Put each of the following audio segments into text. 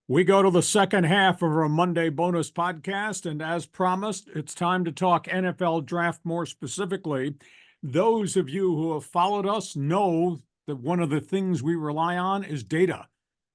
We go to the second half of our Monday bonus podcast, and as promised, it's time to talk NFL draft more specifically. Those of you who have followed us know that one of the things we rely on is data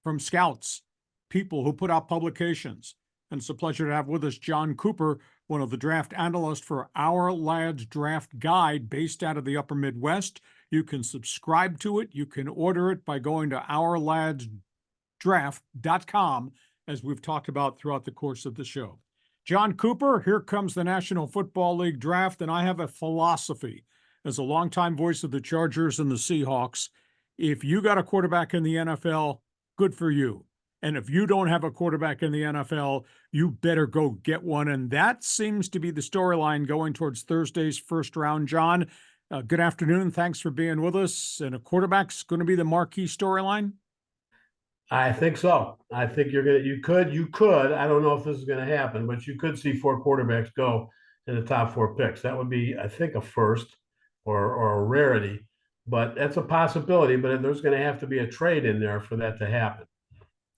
from scouts, people who put out publications. And it's a pleasure to have with us Jon Cooper, one of the draft analysts for Ourlads Draft Guide based out of the upper Midwest. You can subscribe to it. You can order it by going to ourladsdraft.com, as we've talked about throughout the course of the show. Jon Cooper, here comes the National Football League draft, and I have a philosophy as a longtime voice of the Chargers and the Seahawks. If you got a quarterback in the NFL, good for you. And if you don't have a quarterback in the NFL, you better go get one. And that seems to be the storyline going towards Thursday's first round. Jon, good afternoon. Thanks for being with us. And a quarterback's going to be the marquee storyline? I think so. I think you could. I don't know if this is going to happen, but you could see four quarterbacks go in the top four picks. That would be, I think, a first or a rarity, but that's a possibility. But there's going to have to be a trade in there for that to happen.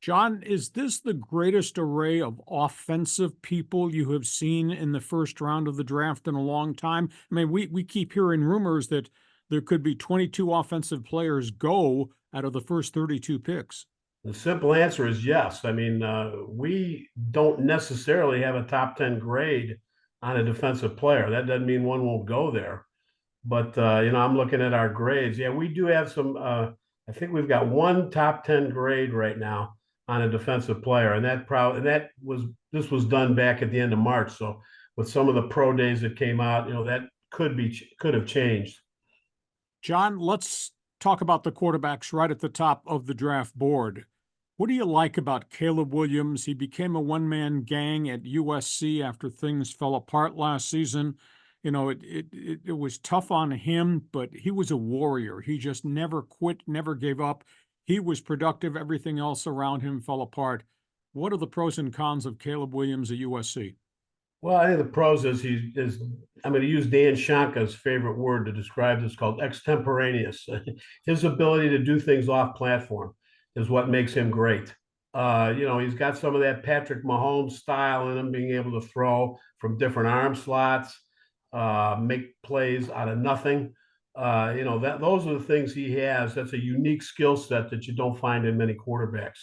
Jon, is this the greatest array of offensive people you have seen in the first round of the draft in a long time? I mean, we keep hearing rumors that there could be 22 offensive players go out of the first 32 picks. The simple answer is yes. I mean, we don't necessarily have a top 10 grade on a defensive player. That doesn't mean one won't go there. But, I'm looking at our grades. Yeah, we do have some. I think we've got one top 10 grade right now on a defensive player. And this was done back at the end of March. So with some of the pro days that came out, that could have changed. Jon, let's talk about the quarterbacks right at the top of the draft board. What do you like about Caleb Williams? He became a one-man gang at USC after things fell apart last season. It was tough on him, but he was a warrior. He just never quit, never gave up. He was productive. Everything else around him fell apart. What are the pros and cons of Caleb Williams at USC? Well, I think the pros is I'm going to use Dan Shanka's favorite word to describe this, called extemporaneous. His ability to do things off platform is what makes him great. He's got some of that Patrick Mahomes style in him, being able to throw from different arm slots, make plays out of nothing. Those are the things he has. That's a unique skill set that you don't find in many quarterbacks.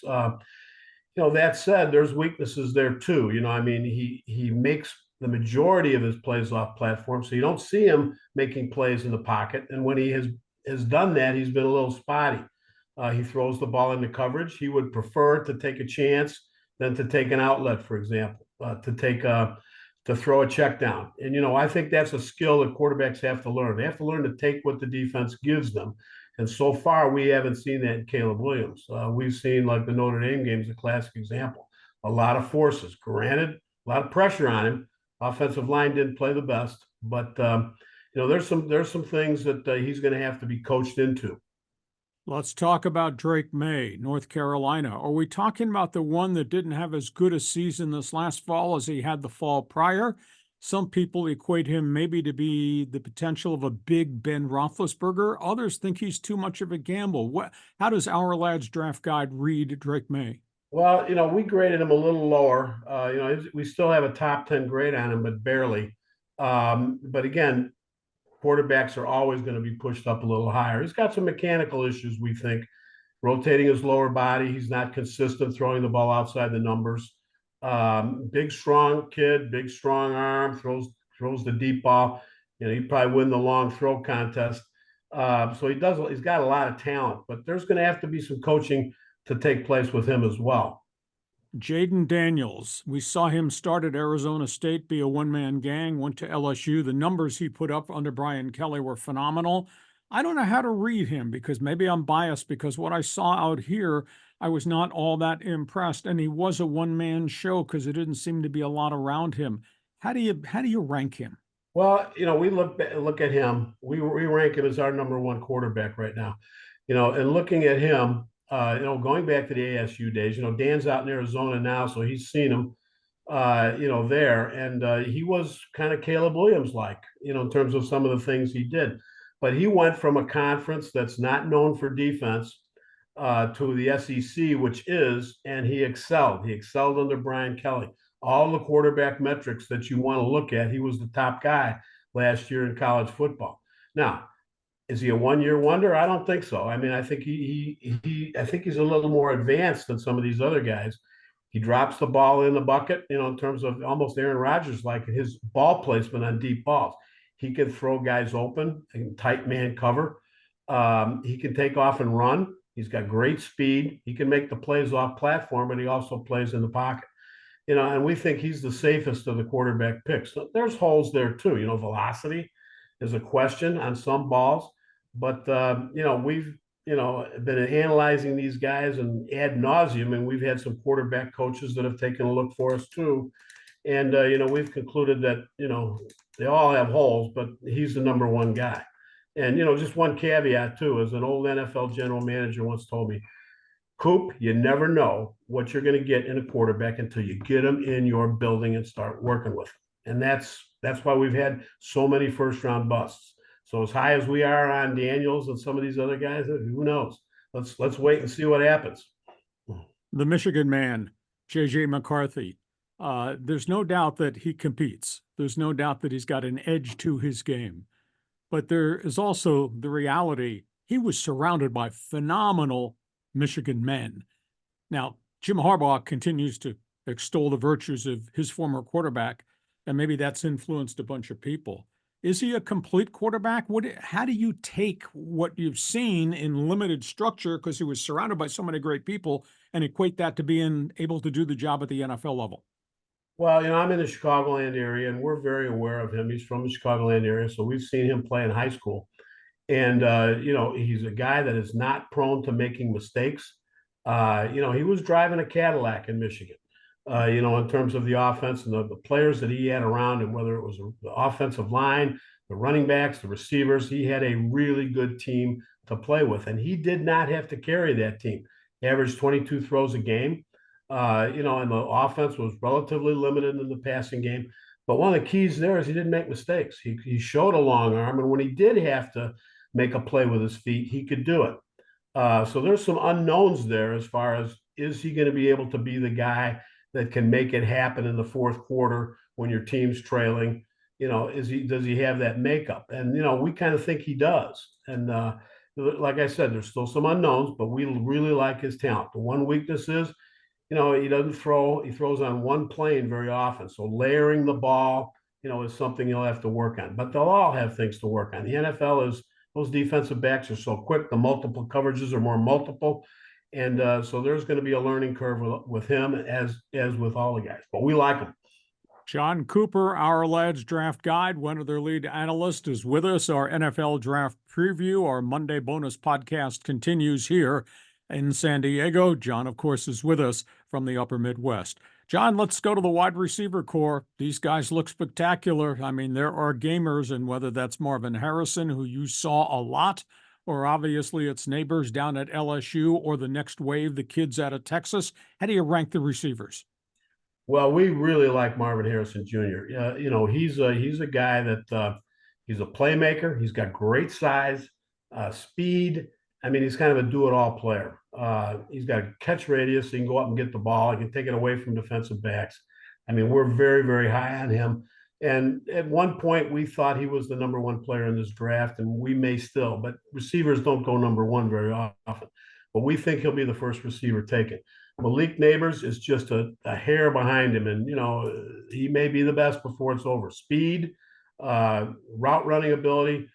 That said, there's weaknesses there too. He makes the majority of his plays off platform, so you don't see him making plays in the pocket. And when he has done that, he's been a little spotty. He throws the ball into coverage. He would prefer to take a chance than to take an outlet, for example, to throw a check down. And I think that's a skill that quarterbacks have to learn. They have to learn to take what the defense gives them. And so far, we haven't seen that in Caleb Williams. We've seen, like, the Notre Dame game is a classic example. A lot of forces, granted, a lot of pressure on him. Offensive line didn't play the best, but there's some things that he's going to have to be coached into. Let's talk about Drake May, North Carolina. Are we talking about the one that didn't have as good a season this last fall as he had the fall prior? Some people equate him maybe to be the potential of a big Ben Roethlisberger. Others think he's too much of a gamble. How does Ourlads Draft Guide read Drake May? Well, we graded him a little lower. We still have a top 10 grade on him, but barely. But again, quarterbacks are always going to be pushed up a little higher. He's got some mechanical issues, we think, rotating his lower body. He's not consistent throwing the ball outside the numbers. Big, strong kid, big, strong arm, throws the deep ball. He'd probably win the long throw contest. So he's got a lot of talent, but there's going to have to be some coaching to take place with him as well. Jaden Daniels, we saw him start at Arizona State, be a one-man gang, went to LSU. The numbers he put up under Brian Kelly were phenomenal. I don't know how to read him because maybe I'm biased, because what I saw out here, I was not all that impressed. And he was a one-man show because there didn't seem to be a lot around him. How do you rank him? Well, we look at him. We rank him as our number one quarterback right now. And looking at him, going back to the ASU days, Dan's out in Arizona now, so he's seen him, there. And he was kind of Caleb Williams-like, in terms of some of the things he did. But he went from a conference that's not known for defense to the SEC, and he excelled. He excelled under Brian Kelly. All the quarterback metrics that you want to look at, he was the top guy last year in college football. Now, is he a one-year wonder? I don't think so. I mean, I think I think he's a little more advanced than some of these other guys. He drops the ball in the bucket, in terms of almost Aaron Rodgers, like his ball placement on deep balls. He can throw guys open in tight man cover. He can take off and run. He's got great speed. He can make the plays off platform, but he also plays in the pocket. And we think he's the safest of the quarterback picks. So there's holes there too. Velocity is a question on some balls, but we've been analyzing these guys and ad nauseum, and we've had some quarterback coaches that have taken a look for us too. And we've concluded that they all have holes, but he's the number one guy. And just one caveat too, as an old NFL general manager once told me, Coop, you never know what you're going to get in a quarterback until you get them in your building and start working with them. And that's why we've had so many first round busts. So as high as we are on Daniels and some of these other guys, who knows? Let's wait and see what happens. The Michigan man, J.J. McCarthy. There's no doubt that he competes. There's no doubt that he's got an edge to his game. But there is also the reality he was surrounded by phenomenal Michigan men. Now, Jim Harbaugh continues to extol the virtues of his former quarterback, and maybe that's influenced a bunch of people. Is he a complete quarterback? How do you take what you've seen in limited structure, because he was surrounded by so many great people, and equate that to being able to do the job at the NFL level? Well, I'm in the Chicagoland area, and we're very aware of him. He's from the Chicagoland area, so we've seen him play in high school. And, he's a guy that is not prone to making mistakes. He was driving a Cadillac in Michigan, in terms of the offense and the players that he had around him, whether it was the offensive line, the running backs, the receivers. He had a really good team to play with, and he did not have to carry that team. He averaged 22 throws a game, and the offense was relatively limited in the passing game. But one of the keys there is he didn't make mistakes. He showed a long arm, and when he did have to make a play with his feet, he could do it. So there's some unknowns there as far as, is he going to be able to be the guy that can make it happen in the fourth quarter when your team's trailing? Does he have that makeup? And we kind of think he does. And like I said, there's still some unknowns, but we really like his talent. The one weakness is, he doesn't throw. He throws on one plane very often. So layering the ball, is something he'll have to work on. But they'll all have things to work on. The NFL is, those defensive backs are so quick. The multiple coverages are more multiple. And so there's going to be a learning curve with him as with all the guys. But we like him. Jon Cooper, Ourlads Draft Guide, one of their lead analysts, is with us. Our NFL Draft Preview, our Monday bonus podcast, continues here in San Diego. Jon, of course, is with us from the upper Midwest. Jon, let's go to the wide receiver core. These guys look spectacular. I mean, there are gamers, and whether that's Marvin Harrison, who you saw a lot, or obviously it's neighbors down at LSU, or the next wave, the kids out of Texas. How do you rank the receivers? Well, we really like Marvin Harrison Jr. He's a guy that he's a playmaker. He's got great size, speed. I mean, he's kind of a do-it-all player. He's got a catch radius. So he can go up and get the ball. He can take it away from defensive backs. I mean, we're very, very high on him. And at one point, we thought he was the number one player in this draft, and we may still. But receivers don't go number one very often. But we think he'll be the first receiver taken. Malik Neighbors is just a hair behind him, and he may be the best before it's over. Speed, route running ability.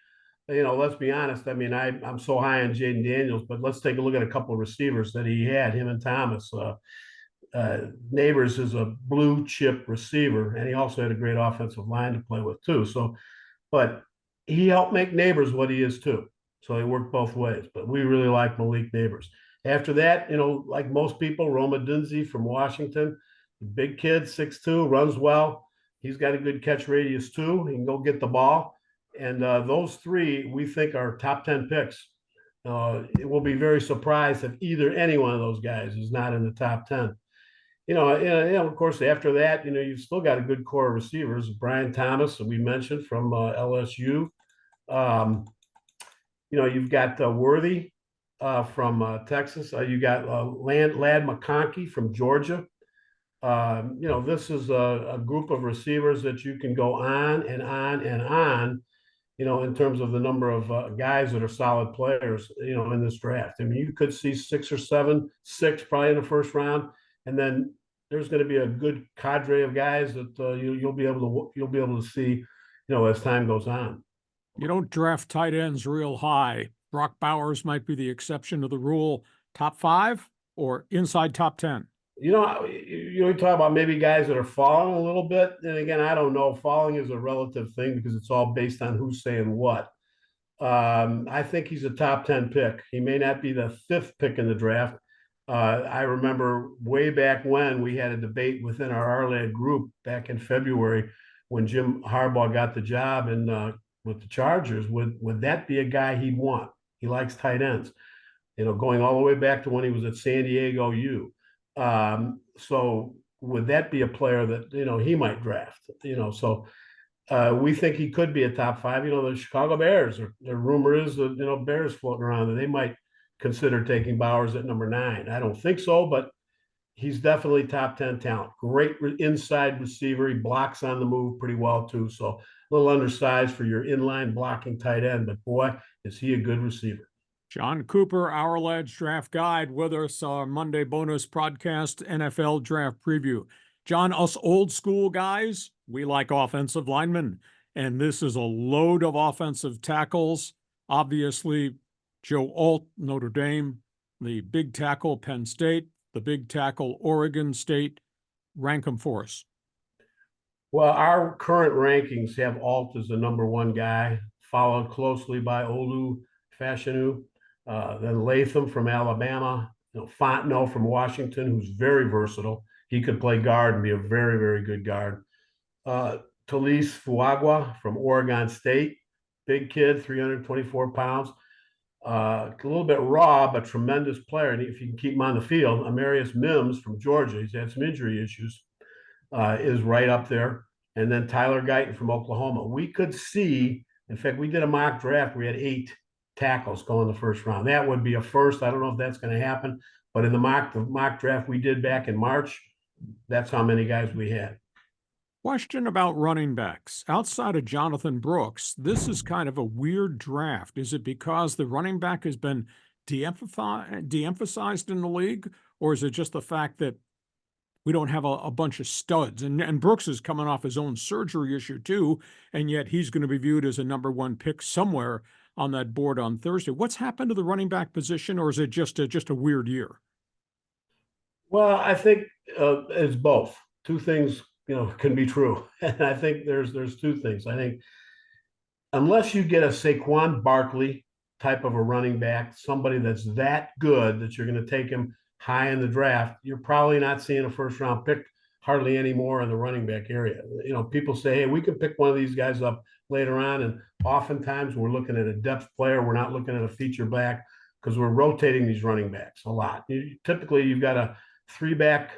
Let's be honest. I mean, I'm so high on Jaden Daniels, but let's take a look at a couple of receivers that he had, him and Thomas. Neighbors is a blue chip receiver, and he also had a great offensive line to play with too. So, but he helped make Neighbors what he is too. So he worked both ways. But we really like Malik Neighbors. After that, like most people, Roma Dunze from Washington, big kid, 6'2", runs well. He's got a good catch radius too. He can go get the ball. And those three, we think, are top 10 picks. It will be very surprised if any one of those guys is not in the top 10. Of course, after that, you've still got a good core of receivers. Brian Thomas, we mentioned, from LSU. You've got Worthy. from Texas. You got Lad McConkey from Georgia. This is a group of receivers that you can go on and on and on, in terms of the number of guys that are solid players, in this draft. I mean, you could see 6 probably in the first round, and then there's going to be a good cadre of guys that you'll be able to see, as time goes on. You don't draft tight ends real high. Brock Bowers might be the exception to the rule. Top 5 or inside top 10? You talk about maybe guys that are falling a little bit. And again, I don't know. Falling is a relative thing because it's all based on who's saying what. I think he's a top 10 pick. He may not be the 5th pick in the draft. I remember way back when we had a debate within our Ourlads group back in February when Jim Harbaugh got the job with the Chargers. Would that be a guy he'd want? He likes tight ends, going all the way back to when he was at San Diego U. So would that be a player that, he might draft, so we think he could be a top 5. The Chicago Bears, the rumor is that, Bears floating around and they might consider taking Bowers at number 9. I don't think so, but he's definitely top 10 talent. Great inside receiver. He blocks on the move pretty well too. So a little undersized for your inline blocking tight end, but boy, is he a good receiver. Jon Cooper, Ourlads Draft Guide, with us, our Monday bonus podcast, NFL Draft Preview. Jon, us old school guys, we like offensive linemen, and this is a load of offensive tackles. Obviously, Joe Alt, Notre Dame, the big tackle, Penn State, the big tackle, Oregon State. Rank them for us. Well, our current rankings have Alt as the number 1 guy, followed closely by Olu Fashanu, then Latham from Alabama, Fontenot from Washington, who's very versatile. He could play guard and be a very, very good guard. Talise Fuagua from Oregon State, big kid, 324 pounds. A little bit raw, but tremendous player. And if you can keep him on the field, Amarius Mims from Georgia, he's had some injury issues, is right up there. And then Tyler Guyton from Oklahoma. We could see, in fact, we did a mock draft. We had 8 tackles going the first round. That would be a first. I don't know if that's going to happen, but in the mock draft we did back in March, that's how many guys we had. Question about running backs. Outside of Jonathan Brooks, this is kind of a weird draft. Is it because the running back has been de-emphasized in the league, or is it just the fact that we don't have a bunch of studs? And Brooks is coming off his own surgery issue too, and yet he's going to be viewed as a number 1 pick somewhere on that board on Thursday. What's happened to the running back position, or is it just a weird year? Well, I think it's both. Two things, can be true. And I think there's 2 things. I think unless you get a Saquon Barkley type of a running back, somebody that's that good that you're going to take him high in the draft, you're probably not seeing a first round pick hardly anymore in the running back area. People say, hey, we could pick one of these guys up later on. And oftentimes we're looking at a depth player. We're not looking at a feature back because we're rotating these running backs a lot. Typically, you've got a 3-back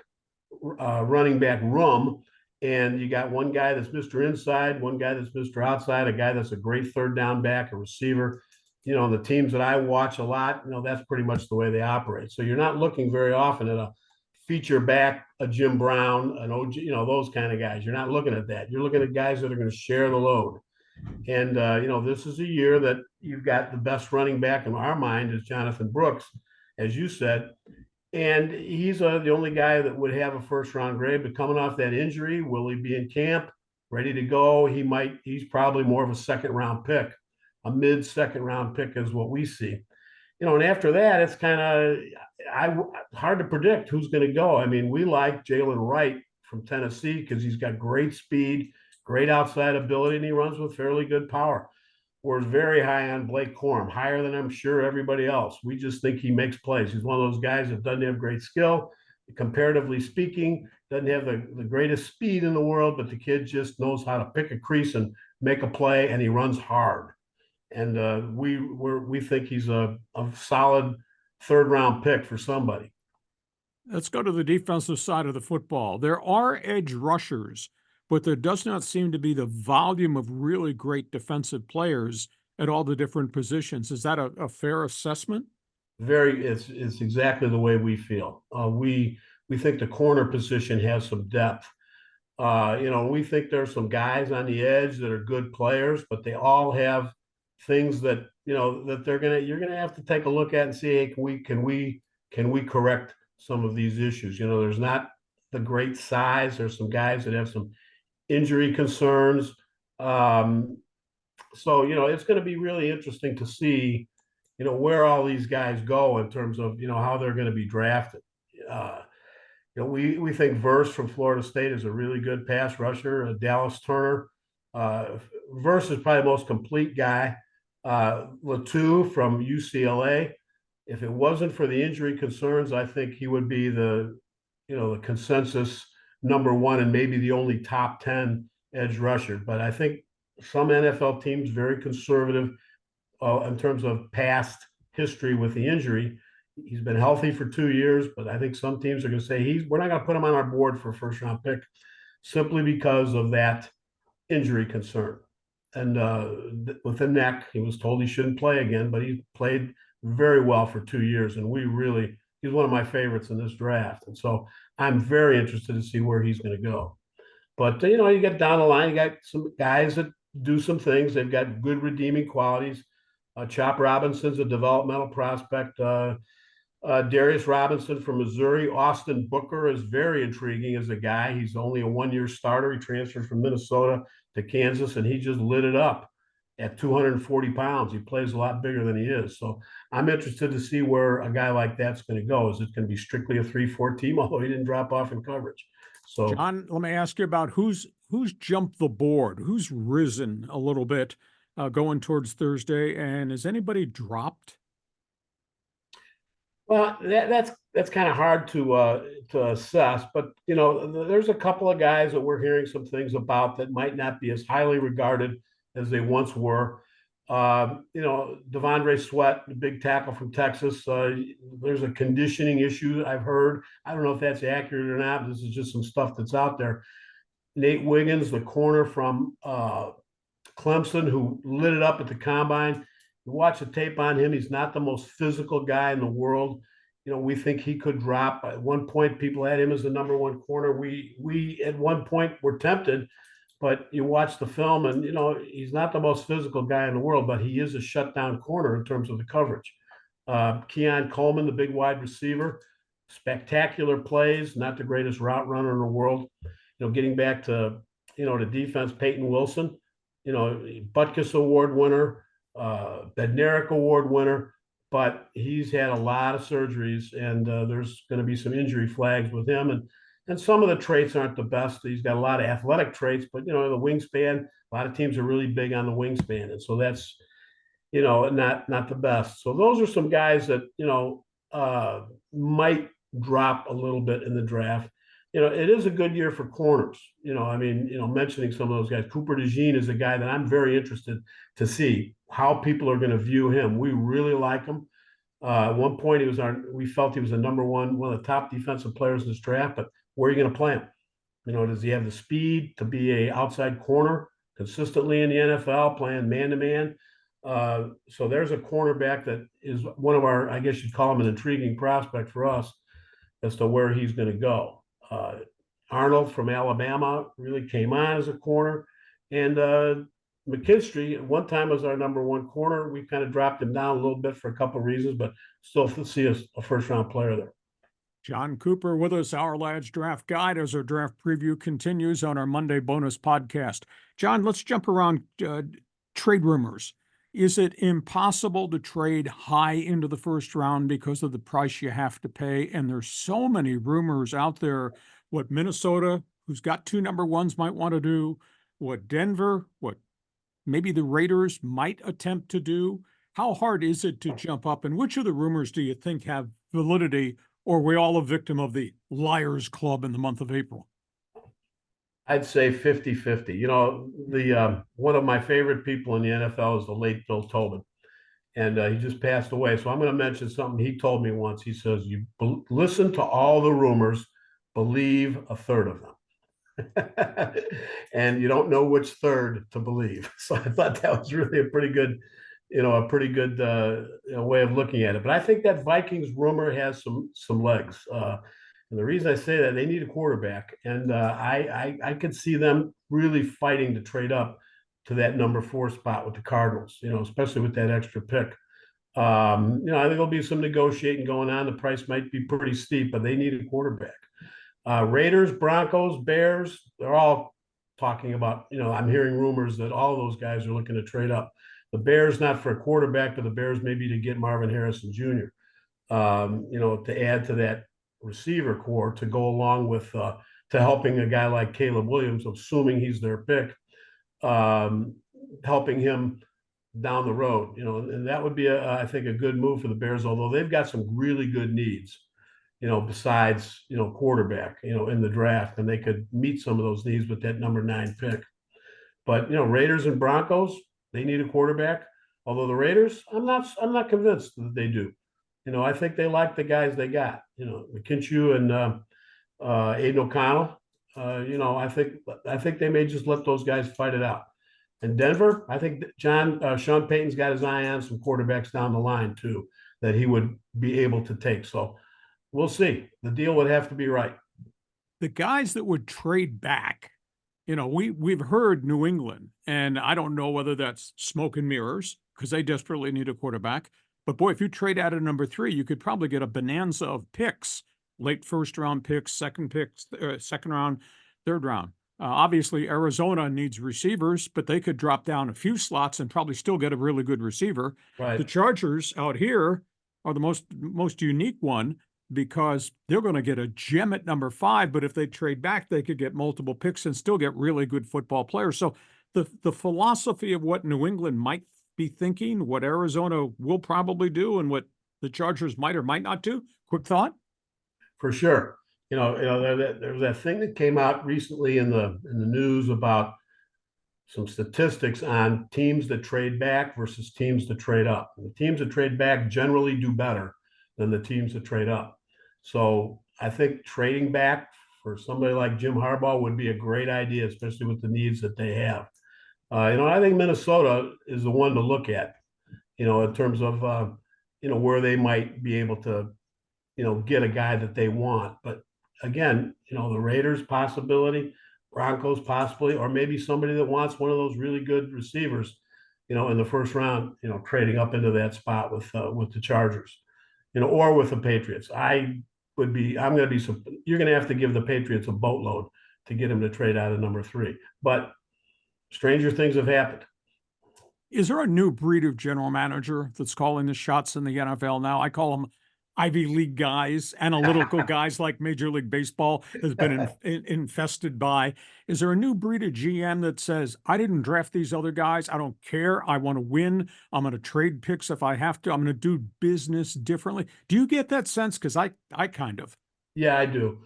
running back room, and you got one guy that's Mr. Inside, one guy that's Mr. Outside, a guy that's a great 3rd down back, a receiver. The teams that I watch a lot, that's pretty much the way they operate. So you're not looking very often at a feature back, a Jim Brown, an OG, those kind of guys. You're not looking at that. You're looking at guys that are going to share the load. And, this is a year that you've got the best running back in our mind is Jonathan Brooks, as you said. And he's the only guy that would have a first-round grade. But coming off that injury, will he be in camp, ready to go? He's probably more of a 2nd-round pick. A mid-2nd round pick is what we see. And after that, it's kind of hard to predict who's going to go. I mean, we like Jalen Wright from Tennessee because he's got great speed, great outside ability, and he runs with fairly good power. We're very high on Blake Corum, higher than I'm sure everybody else. We just think he makes plays. He's one of those guys that doesn't have great skill, comparatively speaking, doesn't have the greatest speed in the world, but the kid just knows how to pick a crease and make a play, and he runs hard. And we think he's a solid 3rd round pick for somebody. Let's go to the defensive side of the football. There are edge rushers, but there does not seem to be the volume of really great defensive players at all the different positions. Is that a fair assessment? It's exactly the way we feel. We think the corner position has some depth. We think there's some guys on the edge that are good players, but they all have things that that you're gonna have to take a look at and see, hey, can we correct some of these issues? There's not the great size. There's some guys that have some injury concerns. So it's going to be really interesting to see where all these guys go in terms of how they're going to be drafted. Uh, we think Verse from Florida State is a really good pass rusher. Dallas Turner, Verse is probably the most complete guy. Latu from UCLA. If it wasn't for the injury concerns, I think he would be the consensus number one and maybe the only top 10 edge rusher. But I think some NFL teams very conservative in terms of past history with the injury. He's been healthy for 2 years, but I think some teams are going to say we're not going to put him on our board for a first round pick simply because of that injury concern. And with the neck, he was told he shouldn't play again, but he played very well for 2 years. And he's one of my favorites in this draft. And so I'm very interested to see where he's going to go. But, you get down the line, you got some guys that do some things. They've got good redeeming qualities. Chop Robinson's a developmental prospect. Darius Robinson from Missouri. Austin Booker is very intriguing as a guy. He's only a one-year starter. He transferred from Minnesota to Kansas, and he just lit it up at 240 pounds. He plays a lot bigger than he is. So I'm interested to see where a guy like that's going to go. Is it going to be strictly a 3-4 team, although he didn't drop off in coverage? So, John, let me ask you about who's jumped the board, who's risen a little bit going towards Thursday, and has anybody dropped? well, that's kind of hard to assess, but there's a couple of guys that we're hearing some things about that might not be as highly regarded as they once were. Devondre Sweat, the big tackle from Texas. There's a conditioning issue I've heard. I don't know if that's accurate or not. This is just some stuff that's out there. Nate Wiggins, the corner from Clemson, who lit it up at the combine. You watch the tape on him. He's not the most physical guy in the world. We think he could drop. At one point, people had him as the number one corner. We at one point were tempted, but you watch the film and, he's not the most physical guy in the world, but he is a shutdown corner in terms of the coverage. Keon Coleman, the big wide receiver, spectacular plays, not the greatest route runner in the world. Getting back to, the defense, Peyton Wilson, Butkus Award winner, Bednarik Award winner, but he's had a lot of surgeries, and there's going to be some injury flags with him. And some of the traits aren't the best. He's got a lot of athletic traits, but the wingspan, a lot of teams are really big on the wingspan, and so that's not the best. So those are some guys that might drop a little bit in the draft. It is a good year for corners. Mentioning some of those guys. Cooper DeJean is a guy that I'm very interested to see how people are going to view him. We really like him. At one point, we felt he was the number one of the top defensive players in this draft, but where are you going to play him? Does he have the speed to be a outside corner consistently in the NFL, playing man-to-man? So there's a cornerback that is one of our, I guess you'd call him an intriguing prospect for us as to where he's going to go. Arnold from Alabama really came on as a corner. And McKinstry at one time was our number one corner. We kind of dropped him down a little bit for a couple of reasons, but still see a first-round player there. Jon Cooper with us, Ourlads Draft Guide, as our draft preview continues on our Monday bonus podcast. John, let's jump around trade rumors. Is it impossible to trade high into the first round because of the price you have to pay? And there's so many rumors out there what Minnesota, who's got two number ones, might want to do, what Denver, what maybe the Raiders might attempt to do. How hard is it to jump up? And which of the rumors do you think have validity, or are we all a victim of the Liars Club in the month of April? I'd say 50-50. One of my favorite people in the NFL is the late Bill Tobin, and he just passed away. So I'm going to mention something he told me once. He says, "You listen to all the rumors, believe a third of them." And you don't know which third to believe. So I thought that was really a pretty good a pretty good way of looking at it. But I think that Vikings rumor has some legs. And the reason I say that, they need a quarterback, and I could see them really fighting to trade up to that number 4 spot with the Cardinals. Especially with that extra pick. I think there'll be some negotiating going on. The price might be pretty steep, but they need a quarterback. Raiders, Broncos, Bears, they're all talking about, I'm hearing rumors that all those guys are looking to trade up. The Bears, not for a quarterback, but the Bears maybe to get Marvin Harrison Jr., to add to that receiver core to go along with to helping a guy like Caleb Williams, assuming he's their pick, helping him down the road, and that would be I think a good move for the Bears, although they've got some really good needs, besides, quarterback, in the draft, and they could meet some of those needs with that number 9 pick. But, Raiders and Broncos, they need a quarterback. Although the Raiders, I'm not convinced that they do. I think they like the guys they got, McKinsey and Aiden O'Connell. I think they may just let those guys fight it out. And Denver, I think Sean Payton's got his eye on some quarterbacks down the line too that he would be able to take. So we'll see. The deal would have to be right. The guys that would trade back, we've heard New England, and I don't know whether that's smoke and mirrors because they desperately need a quarterback. But boy, if you trade out of number 3, you could probably get a bonanza of picks, late first round picks, second round, third round. Obviously, Arizona needs receivers, but they could drop down a few slots and probably still get a really good receiver. Right. The Chargers out here are the most unique one because they're going to get a gem at number 5, but if they trade back, they could get multiple picks and still get really good football players. So the philosophy of what New England might be thinking, what Arizona will probably do, and what the Chargers might or might not do. Quick thought? For sure. There was that thing that came out recently in the news about some statistics on teams that trade back versus teams that trade up. And the teams that trade back generally do better than the teams that trade up. So I think trading back for somebody like Jim Harbaugh would be a great idea, especially with the needs that they have. I think Minnesota is the one to look at, in terms of, where they might be able to, get a guy that they want. But again, the Raiders possibility, Broncos possibly, or maybe somebody that wants one of those really good receivers, in the first round, trading up into that spot with the Chargers, or with the Patriots. You're going to have to give the Patriots a boatload to get him to trade out of number 3. But stranger things have happened. Is there a new breed of general manager that's calling the shots in the NFL now? I call them Ivy League guys, analytical guys like Major League Baseball has been infested by. Is there a new breed of GM that says, I didn't draft these other guys. I don't care. I want to win. I'm going to trade picks if I have to. I'm going to do business differently. Do you get that sense? Because I kind of. Yeah, I do.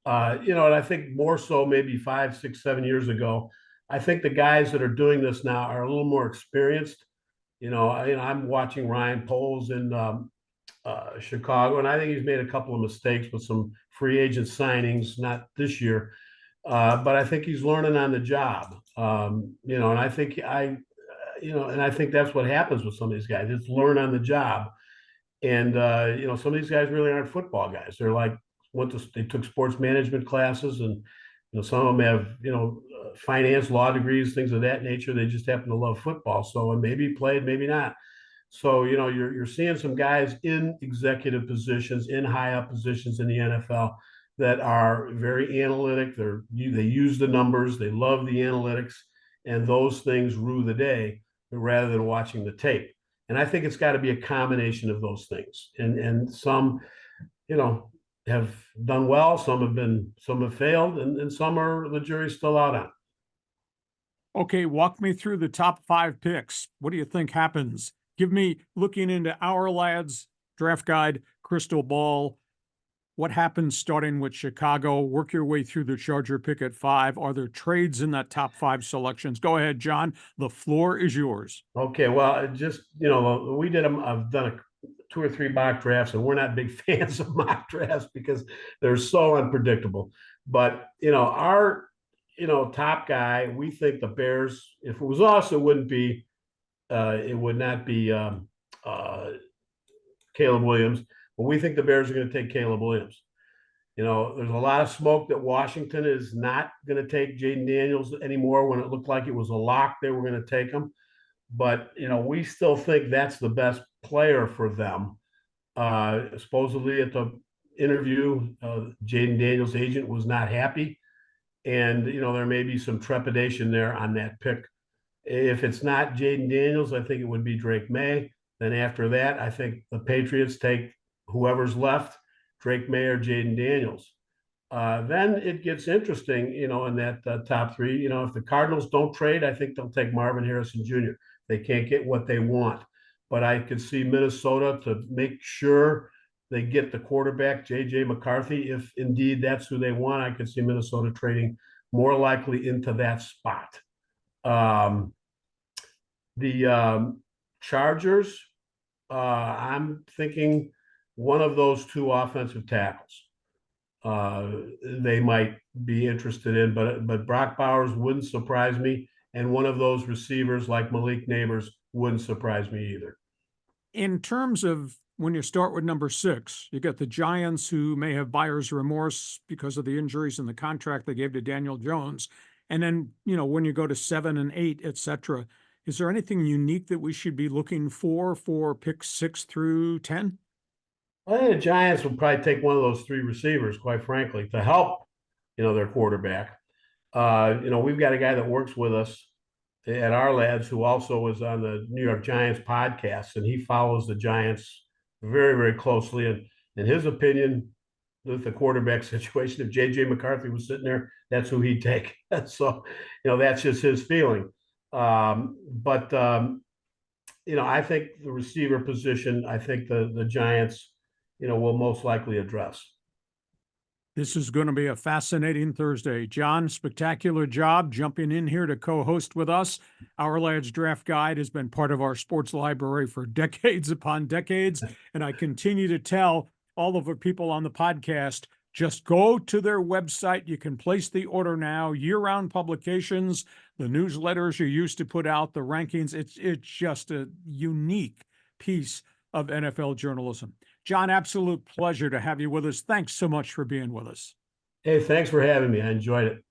And I think more so maybe 5, 6, 7 years ago, I think the guys that are doing this now are a little more experienced. I'm watching Ryan Poles in Chicago, and I think he's made a couple of mistakes with some free agent signings, not this year, but I think he's learning on the job. And I think and I think that's what happens with some of these guys. It's learn on the job, and some of these guys really aren't football guys. They're like they took sports management classes, and some of them have finance, law degrees, things of that nature. They just happen to love football. So, and maybe played, maybe not. So, you're seeing some guys in executive positions, in high up positions in the NFL that are very analytic. They use the numbers, they love the analytics, and those things rue the day rather than watching the tape. And I think it's got to be a combination of those things. And some, have done well, some have failed, and some are the jury's still out on. Okay, walk me through the top 5 picks. What do you think happens? Give me, looking into Ourlads Draft Guide, crystal ball, what happens starting with Chicago? Work your way through the Charger pick at 5. Are there trades in that top 5 selections? Go ahead, John. The floor is yours. Okay, well, just, I've done 2 or 3 mock drafts, and we're not big fans of mock drafts because they're so unpredictable. But, our, top guy, we think the Bears, if it was us, it wouldn't be It would not be Caleb Williams, but we think the Bears are going to take Caleb Williams. You know, there's a lot of smoke that Washington is not going to take Jaden Daniels anymore when it looked like it was a lock they were going to take him. But, you know, we still think that's the best player for them. Supposedly at the interview, Jaden Daniels' agent was not happy. And, you know, there may be some trepidation there on that pick. If it's not Jaden Daniels, I think it would be Drake May. Then after that, I think the Patriots take whoever's left, Drake May or Jaden Daniels. Then it gets interesting, you know, in that top three. You know, if the Cardinals don't trade, I think they'll take Marvin Harrison Jr. They can't get what they want. But I could see Minnesota to make sure they get the quarterback, J.J. McCarthy. If indeed that's who they want, I could see Minnesota trading more likely into that spot. The Chargers, I'm thinking one of those two offensive tackles they might be interested in, but Brock Bowers wouldn't surprise me, and one of those receivers like Malik Neighbors wouldn't surprise me either. In terms of when you start with number 6, you got the Giants, who may have buyer's remorse because of the injuries and the contract they gave to Daniel Jones. And then, you know, when you go to 7 and 8, et cetera, is there anything unique that we should be looking for picks 6 through 10? I think the Giants would probably take one of those three receivers, quite frankly, to help, you know, their quarterback. You know, we've got a guy that works with us at Ourlads who also was on the New York Giants podcast, and he follows the Giants very, very closely. And in his opinion, with the quarterback situation, if J.J. McCarthy was sitting there, that's who he'd take. So, you know, that's just his feeling. You know, I think the receiver position, I think the Giants, you know, will most likely address. This is going to be a fascinating Thursday. Jon, spectacular job jumping in here to co-host with us. Ourlads Draft Guide has been part of our sports library for decades upon decades, and I continue to tell all of the people on the podcast, just go to their website. You can place the order now. Year-round publications, the newsletters you used to put out, the rankings. It's just a unique piece of NFL journalism. Jon, absolute pleasure to have you with us. Thanks so much for being with us. Hey, thanks for having me. I enjoyed it.